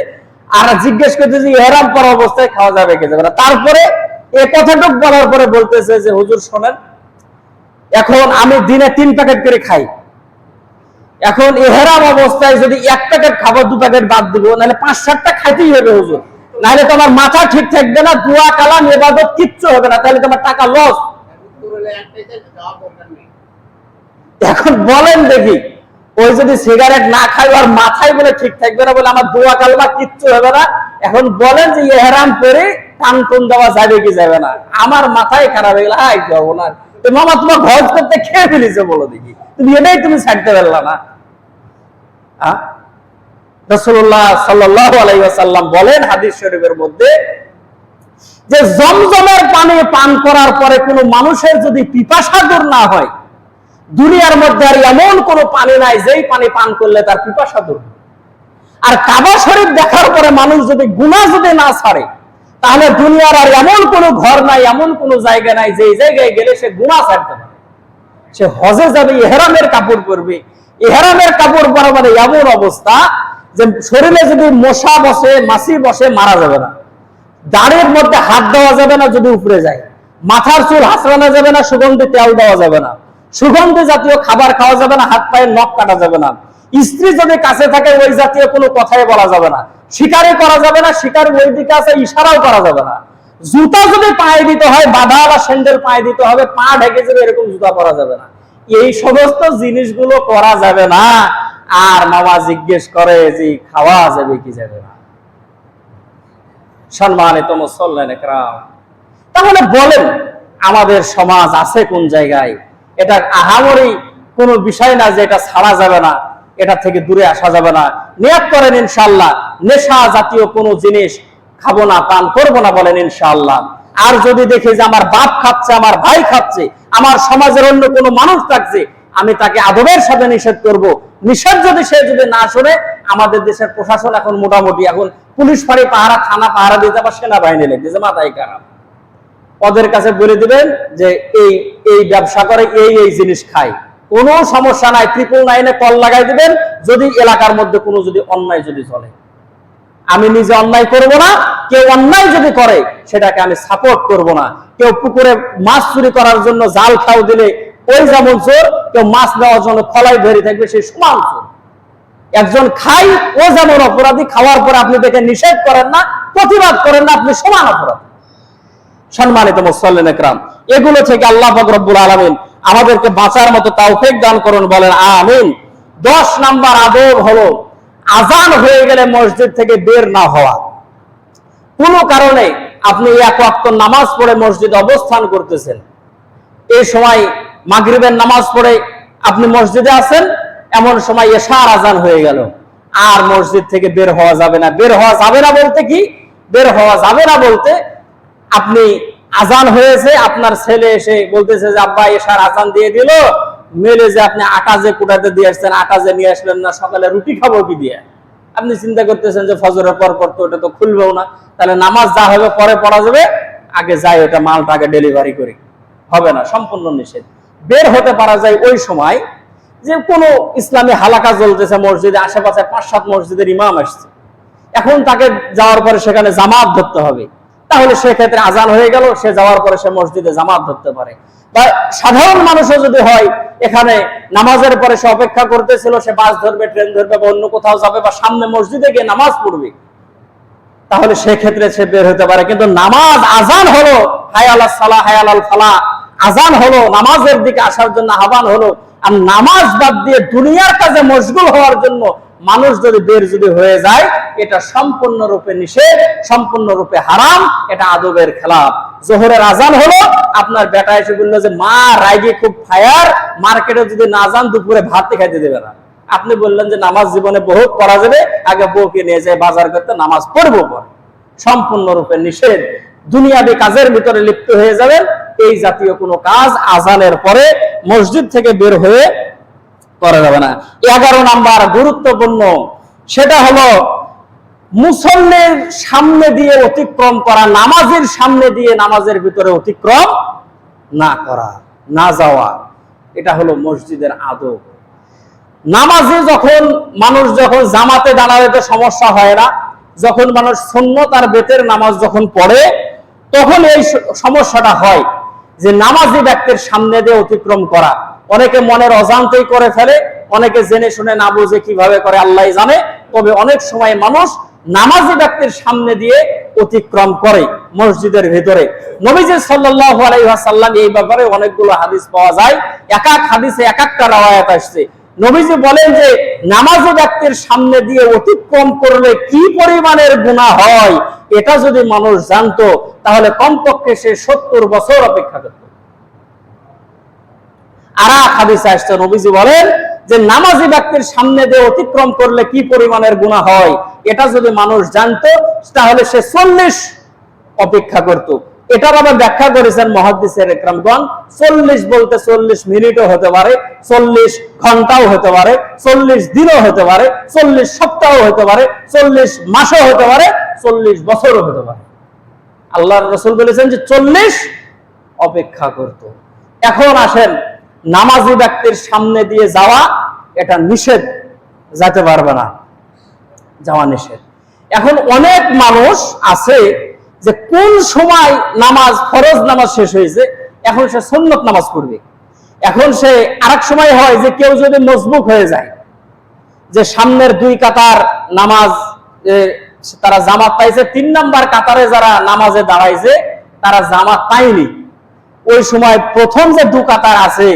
আর জিজ্ঞেস করতে যে ইহরাম পরা অবস্থায় খাওয়া যাবে কি যাবে না। তারপরে এ কথাটুক বলার পরে বলতেছে যে হুজুর শোনেন, এখন আমি দিনে 3 প্যাকেট করে খাই, এখন ইহরাম অবস্থায় যদি 1 প্যাকেট খাবো 2 প্যাকেট বাদ দিব, নাহলে 5-7টা খাইতেই হবে হুজুর, নাহলে তোমার মাথা ঠিক থাকবে না, দোয়া কালাম ইবাদত কিচ্ছু হবে না, তাহলে তোমার টাকা লস। এখন বলেন দেখি, ওই যদি সিগারেট না খাই আর মাথায় বলে ঠিক থাকবে না, বলে আমার দোয়া কালমা কিচ্ছু হবে না, এখন বলেন যে ইহরাম করে টান টুন দেওয়া যাবে কি যাবে না? আমার মাথায় খারাপ হয়ে গেল, হাই যাবো না তো মামা, তোমার হজ করতে খেয়ে ফেলেছে, বলো দেখি তুমি এটাই তুমি ছাড়তে পারলা না? রাসূলুল্লাহ সাল্লাল্লাহু আলাইহি ওয়াসাল্লাম বলেন হাদিস শরীফের মধ্যে যে জমজমের পানি পান করার পরে কোনো মানুষের যদি পিপাসা দূর না হয়, দুনিয়ার মধ্যে আর এমন কোনো পানি নাই যেই পানি পান করলে তার পিপাসা দূর। আর কাবা শরীফ দেখার পরে মানুষ যদি গুনাহ যদি না ছাড়ে, তাহলে দুনিয়ার আর এমন কোনো ঘর নাই, এমন কোনো জায়গা নাই যেই জায়গায় গেলে সে গুনাহ ছাড়তে পারে। সে হজে যাবে, ইহরামের কাপড় পরবে, ইহরামের কাপড় পরা মানে এমন অবস্থা যে শরীরে যদি মশা বসে, মাছি বসে, মারা যাবে না, দাড়ির মধ্যে হাত দেওয়া যাবে না যদি উপরে যায়, মাথার চুল হাসড়ানো যাবে না, সুগন্ধি তেল দেওয়া যাবে না, সুগন্ধি জাতীয় খাবার খাওয়া যাবে না, হাত পায়ের নখ কাটা যাবে না, স্ত্রী যদি কাছে থাকে ওই জাতীয় কোনো কথাই বলা যাবে না, শিকারি করা যাবে না, শিকারি ওই দিকে আছে ইশারাও করা যাবে না, জুতা যদি পায়ে দিতে হয় বাধা বা স্যান্ডেল পায়ে দিতে হবে, পা ঢেকে যাবে এরকম জুতা পরা যাবে না, এই সমস্ত জিনিসগুলো করা যাবে না। আর মামা জিজ্ঞেস করে যে খাওয়া যাবে কি যাবে না? সম্মানিত মুসল্লিন ইকরাম, তাহলে বলেন আমাদের সমাজ আছে কোন জায়গায়? এটা আহামরি কোনো বিষয় না যে এটা ছাড়া যাবে না, এটা থেকে দূরে আসা যাবে না। নিয়ত করেন ইনশাআল্লাহ নেশা জাতীয় কোনো জিনিস খাবো না, পান করবো না, বলেন ইনশাআল্লাহ। আর যদি দেখি যে আমার বাপ খাচ্ছে, আমার ভাই খাচ্ছে, আমার সমাজের অন্য কোনো মানুষ থাকছে, আমি তাকে আদবের সাথে নিষেধ করব। নিষেধ যদি সে যদি না শুনে, আমাদের দেশের প্রশাসন এখন মোটামুটি এখন পুলিশ ফাঁড়ি পাহারা, থানা পাহারা দিতে, আবার সেনাবাহিনী লেগেছে, মাথায় খারাপ। ওদের কাছে বলে দিবেন যে এই এই ব্যবসা করে, এই এই জিনিস খায়, কোনো সমস্যা নাই, 999 কল লাগাই দিবেন যদি এলাকার মধ্যে কোনো যদি অন্যায় যদি চলে। আমি নিজে অন্যায় করব না, কেউ অন্যায় যদি করে সেটাকে আমি সাপোর্ট করব না। কেউ পুকুরে মাছ চুরি করার জন্য জাল খাও দিলে ওই যেমন চোর, কেউ মাছ নেওয়ার জন্য খলাই ধরে থাকবে সেই সমান চোর। একজন খাই, ও যেমন অপরাধী, খাওয়ার পরে আপনি দেখে নিষেধ করেন না, প্রতিবাদ করেন না, আপনি সমান অপরাধী। সম্মানিত মুসল্লিন ইকরাম, এগুলো থেকে আল্লাহ পাক রব্বুল আলামিন আমাদেরকে বাঁচার মতো তৌফিক দান করুন, বলেন আমিন। 10 নাম্বার আদব হলো আজান হয়ে গেলে মসজিদ থেকে বের না হওয়া। কোনো কারণে আপনি এক ওয়াক্ত নামাজ পড়ে মসজিদে অবস্থান করতেছেন, এই সময় মাগরিবের নামাজ পড়ে আপনি মসজিদে আছেন, এমন সময় এশার আজান হয়ে গেল, আর মসজিদ থেকে বের হওয়া যাবে না। বের হওয়া যাবে না বলতে কি? বের হওয়া যাবে না বলতে আপনি আজান হয়েছে, আপনার ছেলে এসে বলতেছে যে আব্বা এশার আজান দিয়ে দিল, মেলে যে আপনি আটা যে কুটাতে দিয়ে আসছেন, আটা যে নিয়ে আসলেন না, সকালে রুটি খাবো কি দিয়ে? আপনি চিন্তা করতেছেন যে ফজরের পর পর তো ওটা তো খুলবেও না, তাহলে নামাজ যা হবে পরে পড়া যাবে, আগে যাই ওটা মালটা আগে ডেলিভারি করি, হবে না, সম্পূর্ণ নিষেধ। বের হতে পারা যায় ওই সময় যে কোনো ইসলামী হালাকা চলতেছে মসজিদে, আশেপাশে 5-7 মসজিদের ইমাম আসছে, এখন তাকে যাওয়ার পরে সেখানে জামাত ধরতে হবে, তাহলে সেক্ষেত্রে আজান হয়ে গেল, সে যাওয়ার পরে সে মসজিদে জামাত ধরতে পারে। বা সাধারণ মানুষও যদি হয়, এখানে নামাজের পরে সে অপেক্ষা করতেছিল, সে বাস ধরবে, ট্রেন ধরবে, বা অন্য কোথাও যাবে, বা সামনে মসজিদে গিয়ে নামাজ পড়বে, তাহলে সেক্ষেত্রে সে বের হতে পারে। কিন্তু নামাজ আজান হলো, হায় আলাস সালাহ, হায় আলাল ফালাহ, আজান হলো, নামাজের দিকে আসার জন্য আহ্বান হলো, আর নামাজ বাদ দিয়ে দুনিয়ার কাজে মশগুল হওয়ার জন্য মানুষ যদি বের যদি হয়ে যায়, এটা সম্পূর্ণরূপে নিষেধ, সম্পূর্ণরূপে হারাম, এটা আদবের খেলাফ। জোহরের আজান হলো, আপনার বেটা এসে বললো যে মা রাইগে খুব ফায়ার, মার্কেটে যদি না যান দুপুরে ভাত খাইতে দেবে না, আপনি বললেন যে নামাজ জীবনে বহুত পড়া যাবে, আগে বউকে নিয়ে যায় বাজার করতে, নামাজ পড়বো পরে, সম্পূর্ণরূপে নিষেধ। দুনিয়াবি কাজের ভিতরে লিপ্ত হয়ে যাবেন, এই জাতীয় কোনো কাজ আজানের পরে মসজিদ থেকে বের হয়ে করা যাবে না। 11 নাম্বার গুরুত্বপূর্ণ, সেটা হলো মুসল্লির সামনে দিয়ে অতিক্রম করা, নামাজের সামনে দিয়ে নামাজের ভিতরে অতিক্রম না করা, না যাওয়া, এটা হলো মসজিদের আদব। নামাজে যখন মানুষ যখন জামাতে দাঁড়াতে সমস্যা হয় না, যখন মানুষ সুন্নত আর বেতের নামাজ যখন পড়ে তখন এই সমস্যাটা হয় যে নামাজি ব্যক্তির সামনে দিয়ে অতিক্রম করা। অনেকে মনের অজান্তেই করে ফেলে, অনেকে জেনে শুনে না বুঝে কিভাবে করে আল্লাহই জানে। তবে অনেক সময় মানুষ নামাজি ব্যক্তির সামনে দিয়ে অতিক্রম করে মসজিদের ভিতরে। নবীজি সাল্লাল্লাহু আলাইহি ওয়াসাল্লাম এই ব্যাপারে অনেকগুলো হাদিস পাওয়া যায়, এক এক হাদিসে এক একটা রওয়ায়াত আসছে। নবীজি বলেন যে নামাজি ব্যক্তির সামনে দিয়ে অতিক্রম করলে কি পরিমাণের গুনাহ হয় এটা যদি মানুষ জানতো তাহলে কমপক্ষে সে 70 বছর অপেক্ষা করত। আর এক হাদিসে আসছে নবীজি বলেন যে নামাজি ব্যক্তির সামনে দিয়ে অতিক্রম করলে কি পরিমাণের গুনাহ হয় এটা যদি মানুষ জানতো তাহলে সে 40 অপেক্ষা করত। এটার আবার ব্যাখ্যা করেছেন মুহাদ্দিসের ইকরামগণ, 40 বলতে 40 মিনিটও হতে পারে, 40 ঘন্টাও হতে পারে, 40 দিনও হতে পারে, 40 সপ্তাহ হতে পারে, 40 মাসও হতে পারে, 40 বছরও হতে পারে। আল্লাহর রাসূল বলেছেন যে 40 অপেক্ষা করত। এখন আসেন, নামাজি ব্যক্তির সামনে দিয়ে যাওয়া এটা নিষেধ, যেতে পারবে না, যাওয়া নিষেধ। এখন অনেক মানুষ আছে যে কোন সময় নামাজ, ফরজ নামাজ শেষ হয়েছে, এখন সে সুন্নত নামাজ পড়বে। এখন সে আরেক সময় হয় যে কেউ যদি মজবুক হয়ে যায় যে সামনের 2 কাতার নামাজ তারা জামাত পাইছে, 3 নাম্বার কাতারে যারা নামাজে দাঁড়াইছে তারা জামাত পায়নি, ওই সময় প্রথম যে 2 কাতার আছে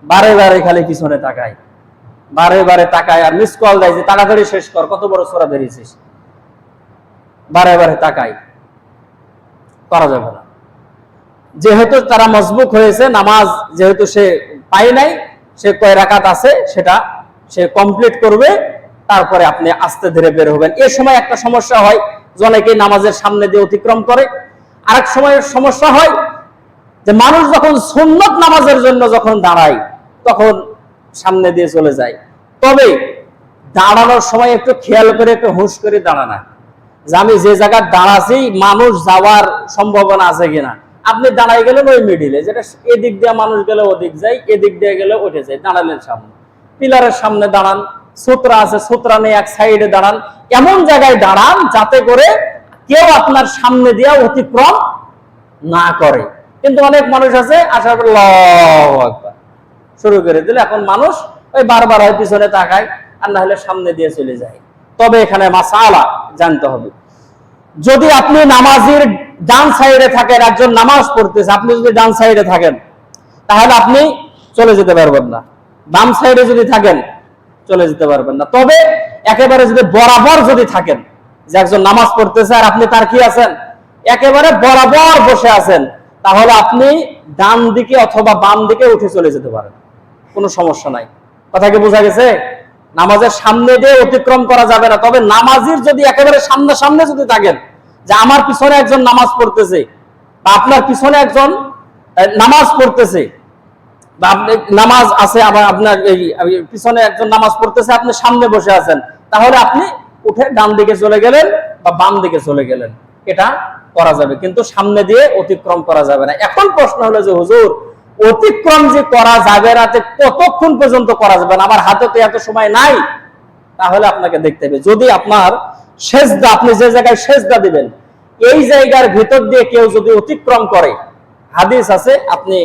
বারে বারে খালি পিছনে তাকায়, বারে বারে তাকায় আর মিস কল দেয় যে তাড়াতাড়ি শেষ কর, কত বড় সূরা ধরেছিস, বারে বারে তাকায়। করা যাবে না। যেহেতু তারা মজবুক হয়েছে, নামাজ যেহেতু সে পায় নাই, সে কয় রাকাত আছে সেটা সে কমপ্লিট করবে, তারপরে আপনি আস্তে ধীরে বের হবেন। এই সময় একটা সমস্যা হয়, অনেকে নামাজের সামনে দিয়ে অতিক্রম করে। আরেক সময় সমস্যা হয় যে মানুষ যখন সুন্নত নামাজের জন্য যখন দাঁড়ায় তখন সামনে দিয়ে চলে যায়। তবে দাঁড়ানোর সময় একটু খেয়াল করে, একটু হুঁশ করে দাঁড়ানা যে আমি যে জায়গায় দাঁড়াচ্ছি মানুষ যাওয়ার সম্ভাবনা আছে কিনা। আপনি দাঁড়াই গেলেন ওই মিডিলে, যেটা এদিক দিয়ে মানুষ গেলে ওদিক যায়, এদিক দিয়ে গেলে উঠে যায়, দাঁড়ালেন সামনে, পিলারের সামনে দাঁড়ান, সূত্রা আছে সূত্রা নেই এক সাইডে দাঁড়ান, এমন জায়গায় দাঁড়ান যাতে করে কেউ আপনার সামনে দিয়ে অতিক্রম না করে। কিন্তু অনেক মানুষ আছে আসার পর আল্লাহু আকবার শুরু করে দিলে, এখন মানুষ ওই বারবার হয় পিছনে তাকায় আর না হলে সামনে দিয়ে চলে যায়। তবে এখানে মাসালা জানতে হবে, যদি আপনি নামাজের ডান সাইডে থাকেন, একজন নামাজ পড়তেছে, আপনি যদি ডান সাইডে থাকেন তাহলে আপনি চলে যেতে পারবেন না, বাম সাইডে যদি থাকেন চলে যেতে পারবেন না। তবে একেবারে যদি বরাবর যদি থাকেন, যে একজন নামাজ পড়তেছে আর আপনি তার কি আছেন, একেবারে বরাবর বসে আছেন, তাহলে আপনি ডান দিকে অথবা বাম দিকে উঠে চলে যেতে পারেন, কোনো সমস্যা নাই। কথা কি বোঝা গেছে? নামাজের সামনে দিয়ে অতিক্রম করা যাবে না। তবে নামাজির যদি একেবারে সামনে সামনে যদি থাকেন, যে আমার পিছনে একজন নামাজ পড়তেছে বা আপনার পিছনে একজন নামাজ পড়তেছে বা আপনি নামাজ আছে, আবার আপনার এই পিছনে একজন নামাজ পড়তেছে, আপনি সামনে বসে আছেন, তাহলে আপনি উঠে ডান দিকে চলে গেলেন বা বাম দিকে চলে গেলেন, এটা করা যাবে, কিন্তু সামনে দিয়ে অতিক্রম করা যাবে না। এখন প্রশ্ন হলো যে হুজুর অতিক্রম যে করা যাবে না, কতক্ষণ পর্যন্ত করা যাবে না, আমার হাতে তো এত সময় নাই। তাহলে আপনাকে দেখতে হবে, যদি আপনার সেজদা, আপনি যে জায়গায় সেজদা দিবেন এই জায়গার ভিতর দিয়ে কেউ যদি অতিক্রম করে, হাদিস আছে আপনি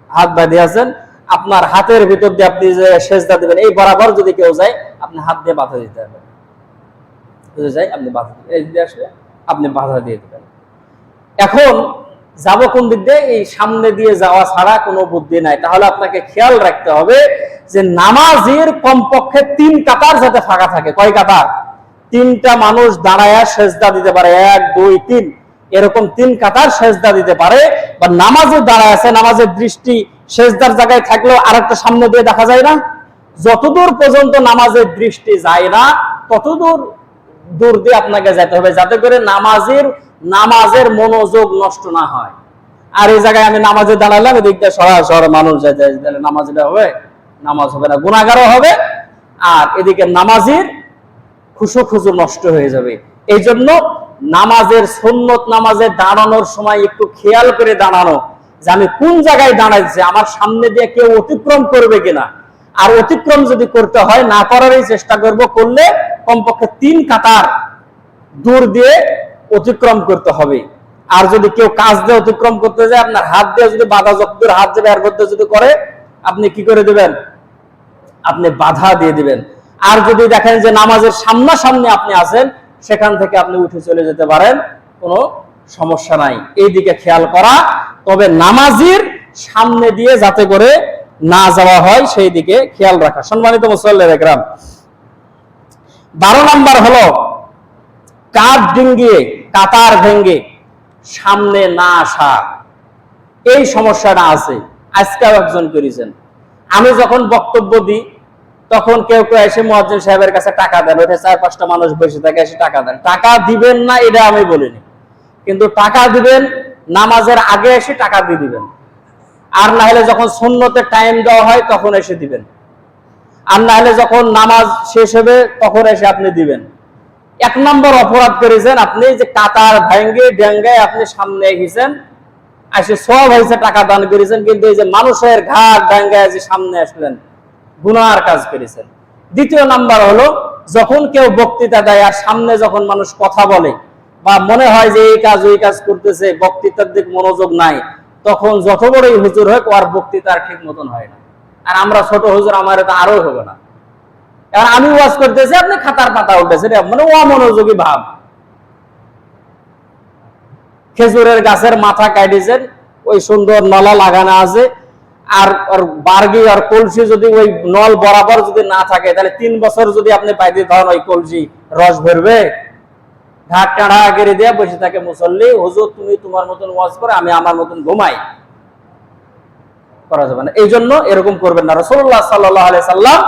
হাত বাঁধে আছেন, আপনার হাতের ভিতর দিয়ে আপনি যে সেজদা দিবেন এই বরাবর যদি কেউ যায় আপনি হাত দিয়ে বাধা দিতে হবে, বুঝে যায় আপনি বাধা দিবেন, এই দিকে আসলে আপনি বাধা দিয়ে দিবেন। এখন যাবো কোন দিক দিয়ে? এই সামনে দিয়ে যাওয়া ছাড়া কোনো বুদ্ধি নাই। তাহলে আপনাকে খেয়াল রাখতে হবে যে নামাজের কমপক্ষে 3 কাতার যাতে ফাঁকা থাকে। কয় কাতার? 3টা মানুষ দাঁড়ায়া সেজদা দিতে পারে, 1 2 3 এরকম 3 কাতার সেজদা দিতে পারে। বা নামাজে দাঁড়ায় আছে, নামাজের দৃষ্টি সেজদার জায়গায় থাকলেও আরেকটা সামনে দিয়ে দেখা যায় না, যতদূর পর্যন্ত নামাজের দৃষ্টি যায় না ততদূর দূর দিয়ে আপনাকে যেতে হবে, যাতে করে নামাজের মনোযোগ নষ্ট না হয়। আর এই জায়গায় আমি নামাজে দাঁড়ালাম, এদিক দিয়ে সরাসরি মানুষ যায়, তাহলে নামাজটা হবে, নামাজ হবে না, গুনাহগারও হবে, আর এদিকে নামাজের খুশু নষ্ট হয়ে যাবে। এই জন্য নামাজের সুন্নত নামাজে দাঁড়ানোর সময় একটু খেয়াল করে দাঁড়ানো, যে আমি কোন জায়গায় দাঁড়াইছি, আমার সামনে দিয়ে কেউ অতিক্রম করবে কিনা। আর অতিক্রম যদি করতে হয় না করারই চেষ্টা করব, করলে কমপক্ষে 3 কাতার দূর দিয়ে অতিক্রম করতে হবে। আর যদি কেউ কাজ দিয়ে অতিক্রম করতে যায়, আপনার হাত দিয়ে যদি বাধা, যতদূর হাত যাবে এর মধ্যে যদি করে, আপনি কি করে দিবেন? আপনি বাধা দিয়ে দিবেন। আর যদি দেখেন যে নামাজের সামনাসামনি আপনি আছেন, সেখান থেকে আপনি উঠে চলে যেতে পারেন, কোনো সমস্যা নাই। এই দিকে খেয়াল করা, তবে নামাজির সামনে দিয়ে যাতে করে না যাওয়া হয় সেই দিকে খেয়াল রাখা। সম্মানিত মুসল্লিরা কিরাম, 12 নম্বর হলো কাঠ ডিঙ্গিয়ে, কাতার ভেঙ্গে সামনে না আসা। এই সমস্যাটা আছে, আজকেও একজন করেছেন। আমি যখন বক্তব্য দিই তখন কেউ কেউ এসে মুয়াজ্জিন সাহেবের কাছে টাকা দেন, ওঠে 4-5টা মানুষ বসে থাকে, এসে টাকা দেন। টাকা দিবেন না এটা আমি বলিনি, কিন্তু টাকা দিবেন নামাজের আগে এসে টাকা দিয়ে দিবেন, আর না হলে যখন সুন্নতের টাইম দেওয়া হয় তখন এসে দিবেন, আর না হলে যখন নামাজ শেষ হবে তখন এসে আপনি দিবেন। 1 নম্বর অপরাধ করেছেন আপনি, যে কাতার ভাঙ্গে ডেঙ্গায় আপনি সামনে গেছেন, এসে সব হয়েছে টাকা দান করেছেন, কিন্তু এই যে মানুষের ঘাট ডাঙ্গায় যে সামনে আসলেন, গুনার কাজ করেছেন। 2 নাম্বার হলো যখন কেউ বক্তৃতা দেয় আর সামনে যখন মানুষ কথা বলে বা মনে হয় যে এই কাজ ওই কাজ করতেছে, বক্তৃতার দিক মনোযোগ নাই, তখন যত বড়ই হুজুর হোক ওর বক্তৃতা ঠিক মতন হয় না। আর আমরা ছোট হুজুর, আমার এটা আরো হবে না। এবার আমি ওয়াজ করতেছি, আপনি খাতার পাতা উঠতেছে, মানে অমনোযোগী ভাব। খেজুরের গাছের মাথা কাটিয়েছেন, ওই সুন্দর নলা লাগানো আছে, আর বার্গি আর কলসি যদি ওই নল বরাবর যদি না থাকে, তাহলে 3 বছর যদি আপনি পাইতে ধরেন, ওই কলসি রস ভরবে? ঘাট টাড়া গেড়ে দিয়ে বসে থাকে মুসল্লি, হুজুর তুমি তোমার মতন ওয়াজ করে, আমি আমার মতন ঘুমাই। করা যাবে না। এই জন্য এরকম করবেন না। রাসূলুল্লাহ সাল্লাল্লাহু আলাইহি সাল্লাম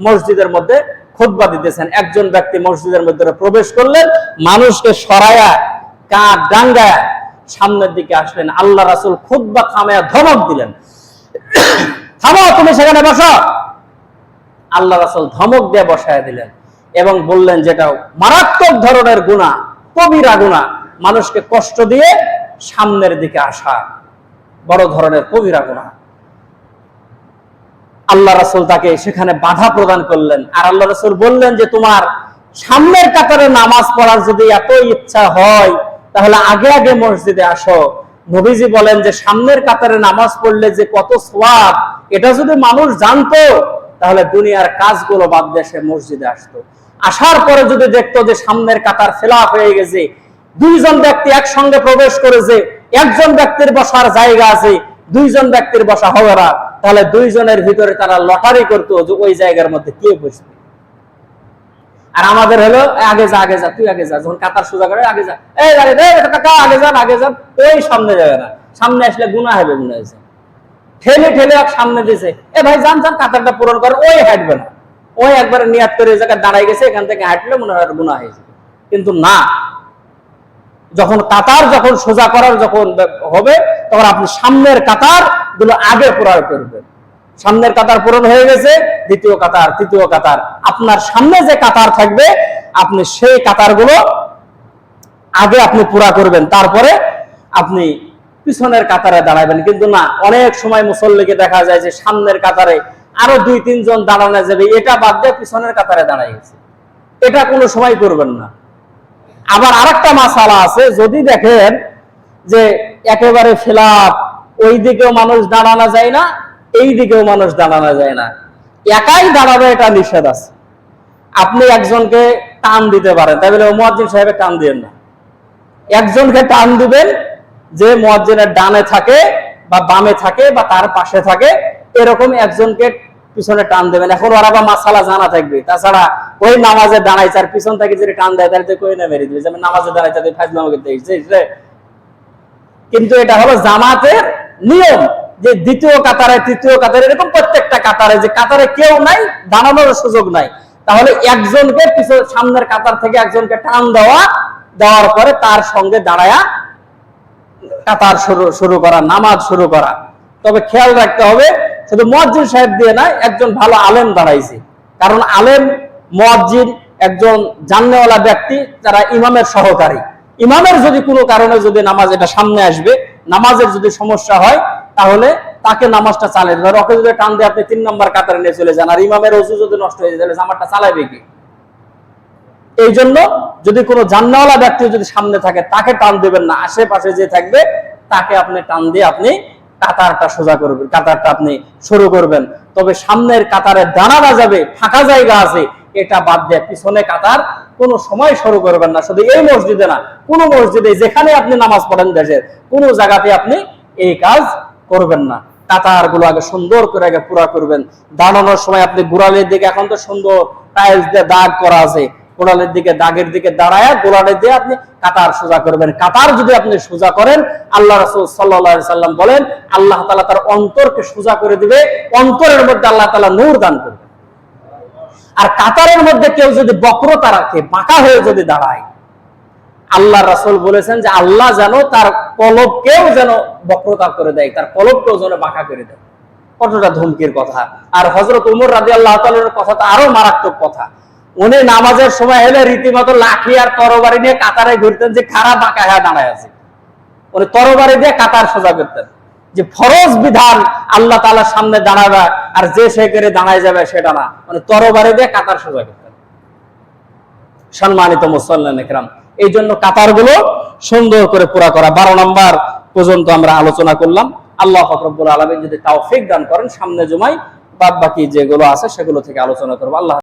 মসজিদের মধ্যে খুতবা দিতেছেন, একজন ব্যক্তি মসজিদের মধ্যে প্রবেশ করলেন, মানুষকে সরায়া কাঠ ডাঙ্গায় সামনের দিকে আসলেন। আল্লাহ রাসূল খুতবা থামায়া ধমক দিলেন, থামো, তুমি সেখানে বসো। আল্লাহ রাসূল ধমক দিয়ে বসায় দিলেন এবং বললেন, যেটা মারাত্মক ধরনের গুনাহ, কবিরা গুনাহ, মানুষকে কষ্ট দিয়ে সামনের দিকে আসা বড় ধরনের কবিরা গুনাহ। আল্লাহ রাসূল তাকে সেখানে বাধা প্রদান করলেন। আর আল্লাহ রাসূল বললেন যে তোমার সামনের কাতারে নামাজ পড়ার যদি এত ইচ্ছা হয়, তাহলে আগে আগে মসজিদে আসো। নবীজি বলেন যে সামনের কাতারে নামাজ পড়লে যে কত সওয়াব, এটা যদি মানুষ জানতো, তাহলে দুনিয়ার কাজগুলো বাদ দিয়ে সে মসজিদে আসতো। আসার পরে যদি দেখতো যে সামনের কাতার ফিলাপ হয়ে গেছে, 2 জন ব্যক্তি একসঙ্গে প্রবেশ করেছে, একজন ব্যক্তির বসার জায়গা আছে, 2 জন ব্যক্তির বসা হবে না, তাহলে 2 জনের ভিতরে তারা লটারি করতো যে ওই জায়গার মধ্যে কে বসবে। আর আমাদের হলো আগে যা আগে যা, তুই আগে যা, যখন কাতার সোজা করে আগে যা, এই কাকা আগে যান আগে যান, ওই সামনে যাবে না, সামনে আসলে গুনাহ হবে মনে হয়েছে, ঠেলে ঠেলে সামনে দিয়েছে, এ ভাই যান যান কাতারটা পূরণ করে, ওই হাঁটবে না, ওই একবারে নিয়াত করে জায়গায় দাঁড়াই গেছে, এখান থেকে হাঁটলে মনে হয় গুনাহ হয়েছে। কিন্তু না, যখন কাতার যখন সোজা করার যখন হবে, তখন আপনি সামনের কাতার গুলো আগে পূরণ করবেন। সামনের কাতার পূরণ হয়ে গেছে, 2য় কাতার, 3য় কাতার, আপনার সামনে যে কাতার থাকবে আপনি সেই কাতারগুলো আগে আপনি পুরা করবেন, তারপরে আপনি পিছনের কাতারে দাঁড়াবেন। কিন্তু না, অনেক সময় মুসল্লিকে দেখা যায় যে সামনের কাতারে আরো 2-3 জন দাঁড়ানো যাবে, এটা বাদ দিয়ে পিছনের কাতারে দাঁড়াই গেছে। এটা কোনো সময় করবেন না। আবার আরেকটা মাসালা আছে, যদি দেখেন যে একেবারে ফিলাপ, ওই দিকেও মানুষ দাঁড়ানো যায় না, এই দিকেও মানুষ দাঁড়ানো যায় না, একাই দাঁড়াবে, এটা নিষেধ আছে। আপনি একজনকে টান দিতে পারেন, তাই বলে মুয়াজ্জিন সাহেবের টান দিবেন না। একজনকে টান দিবেন যে মুয়াজ্জিনের ডানে থাকে বা বামে থাকে বা তার পাশে থাকে, এরকম একজনকে পিছনে টান দেবেন। এখন ওরা বা মাসালা জানা থাকবে, তাছাড়া ওই নামাজে দাঁড়াইছে আর পিছন থেকে যদি টান দেয় তাহলে কই না মেরে দিবে, যেমন নামাজে দাঁড়াইছে ফাজলামো করতে এসেছে। কিন্তু এটা হলো জামাতের নিয়ম যে 2য় কাতারে, 3য় কাতারে, এরকম প্রত্যেকটা কাতারে, যে কাতারে কেউ নাই, দাঁড়ানোর সুযোগ নাই, তাহলে একজনকে সামনের কাতার থেকে একজনকে টান দেওয়ার পরে তার সঙ্গে দাঁড়ায়া কাতার শুরু করা, নামাজ শুরু করা। তবে খেয়াল রাখতে হবে, শুধু মুয়াজ্জিন সাহেব দিয়ে না, একজন ভালো আলেম দাঁড়াইছে, কারণ আলেম মুয়াজ্জিন একজন জাননেওয়ালা ব্যক্তি, যারা ইমামের সহকারী। ইমামের যদি কোনো কারণে যদি নামাজ এটা সামনে আসবে, নামাজের যদি সমস্যা হয়, তাহলে তাকে নামাজটা চালায় দেবে। ওকে যদি টান দিয়ে আপনি 3 নম্বর কাতারে নিয়ে চলে যান, আর ইমামের ওযু যদি নষ্ট হয়ে যায়, তাহলে জামাতটা চালাবে কি? এই জন্য যদি কোনো জান্নাওয়ালা ব্যক্তি যদি সামনে থাকে, তাকে টান দেবেন না, আশেপাশে যে থাকবে তাকে আপনি টান দিয়ে আপনি কাতারটা সোজা করবেন, কাতারটা আপনি শুরু করবেন। তবে সামনের কাতারে দাঁড়ানো যাবে, ফাঁকা জায়গা আছে, এটা বাদ দিয়ে পিছনে কাতার কোনো সময় শুরু করবেন না। শুধু এই মসজিদে না, কোনো মসজিদে যেখানে আপনি নামাজ পড়েন দেশের কোনো জায়গাতে আপনি এই কাজ করবেন না। কাতার গুলো আগে সুন্দর করে আগে পুরা করবেন। দাঁড়ানোর সময় আপনি গোড়ালির দিকে, এখন তো সুন্দর টাইলস দিয়ে দাগ করা আছে, গোড়ালির দিকে, দাগের দিকে দাঁড়ায় গোড়ালি দিয়ে আপনি কাতার সোজা করবেন। কাতার যদি আপনি সোজা করেন, আল্লাহ রাসূল সাল্লাল্লাহু আলাইহি সাল্লাম বলেন, আল্লাহ তাআলা তার অন্তরকে সোজা করে দিবে, অন্তরের মধ্যে আল্লাহ তাআলা নূর দান করবে। আর কাতারের মধ্যে কেউ যদি বক্রতা রাখে, বাঁকা হয়ে যদি দাঁড়ায়, আল্লাহ রাসূল বলেছেন যে আল্লাহ যেন তার কলবকেও যেন বক্রতা করে দেয়, তার কলবকেও যেন বাঁকা করে দেয়। কতটা ধমকির কথা! আর হযরত ওমর রাদিয়াল্লাহু তাআলার কথা তো আরো মারাত্মক কথা। উনি নামাজের সময় এলে রীতিমতো লাঠি আর তরবারি নিয়ে কাতারে ঘুরতেন, যে খারাপ বাঁকা হয়ে দাঁড়ায় আছে, উনি তরবারি দিয়ে কাতার সোজা করতেন। যে ফরজ বিধান আল্লাহ তাআলার সামনে দাঁড়াবে, আর যে সে করে দাঁড়ায় যাবে সেটা না, মানে তরবারি দিয়ে কাতার সোজা করতেন। সম্মানিত মুসল্লিন ইকরাম, এই জন্য কাতারগুলো সুন্দর করে পুরা করা। 12 নম্বর পর্যন্ত আমরা আলোচনা করলাম। আল্লাহ পাক রব্বুল আলামিন যদি তৌফিক দান করেন, সামনে জুমায় বাদ বাকি যেগুলো আছে সেগুলো থেকে আলোচনা করব। আল্লাহ